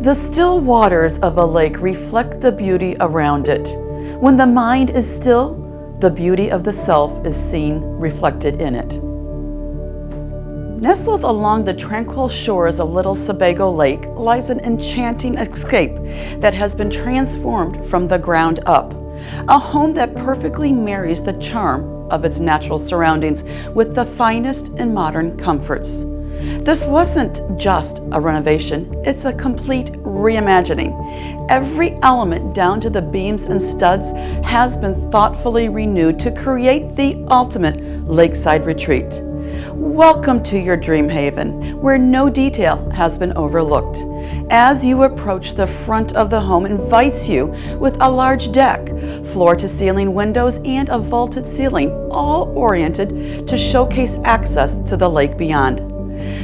The still waters of a lake reflect the beauty around it. When the mind is still, the beauty of the self is seen reflected in it. Nestled along the tranquil shores of Little Sebago Lake lies an enchanting escape that has been transformed from the ground up. A home that perfectly marries the charm of its natural surroundings with the finest in modern comforts. This wasn't just a renovation, it's a complete reimagining. Every element down to the beams and studs has been thoughtfully renewed to create the ultimate lakeside retreat. Welcome to your dream haven, where no detail has been overlooked. As you approach, the front of the home invites you with a large deck, floor-to-ceiling windows, and a vaulted ceiling, all oriented to showcase access to the lake beyond.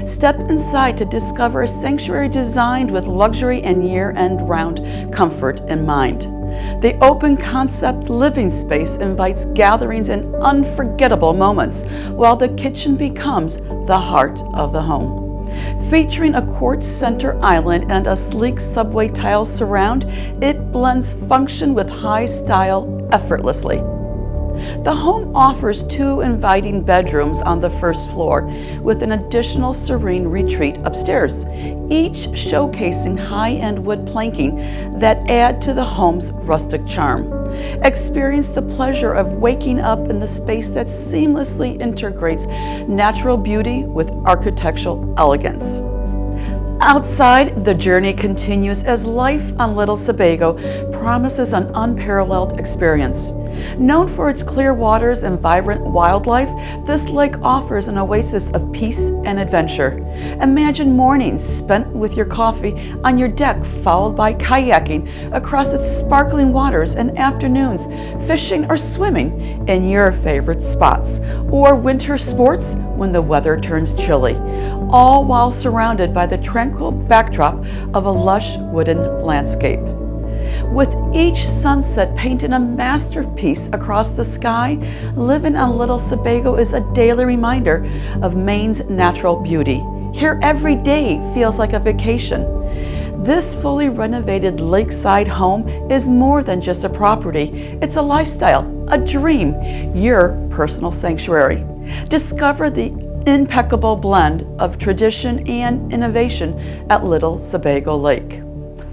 Step inside to discover a sanctuary designed with luxury and year-end round comfort in mind. The open concept living space invites gatherings and unforgettable moments, while the kitchen becomes the heart of the home. Featuring a quartz center island and a sleek subway tile surround, it blends function with high style effortlessly. The home offers 2 inviting bedrooms on the first floor, with an additional serene retreat upstairs, each showcasing high-end wood planking that add to the home's rustic charm. Experience the pleasure of waking up in the space that seamlessly integrates natural beauty with architectural elegance. Outside, the journey continues as life on Little Sebago promises an unparalleled experience. Known for its clear waters and vibrant wildlife, this lake offers an oasis of peace and adventure. Imagine mornings spent with your coffee on your deck, followed by kayaking across its sparkling waters, and afternoons fishing or swimming in your favorite spots, or winter sports when the weather turns chilly, all while surrounded by the tranquil backdrop of a lush wooden landscape. With each sunset painting a masterpiece across the sky, living on Little Sebago is a daily reminder of Maine's natural beauty. Here every day feels like a vacation. This fully renovated lakeside home is more than just a property. It's a lifestyle, a dream, your personal sanctuary. Discover the impeccable blend of tradition and innovation at Little Sebago Lake.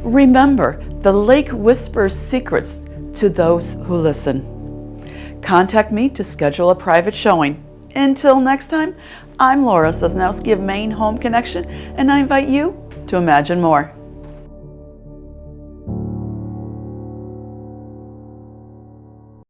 Remember, the lake whispers secrets to those who listen. Contact me to schedule a private showing. Until next time, I'm Laura Sosnowski of Maine Home Connection, and I invite you to imagine more.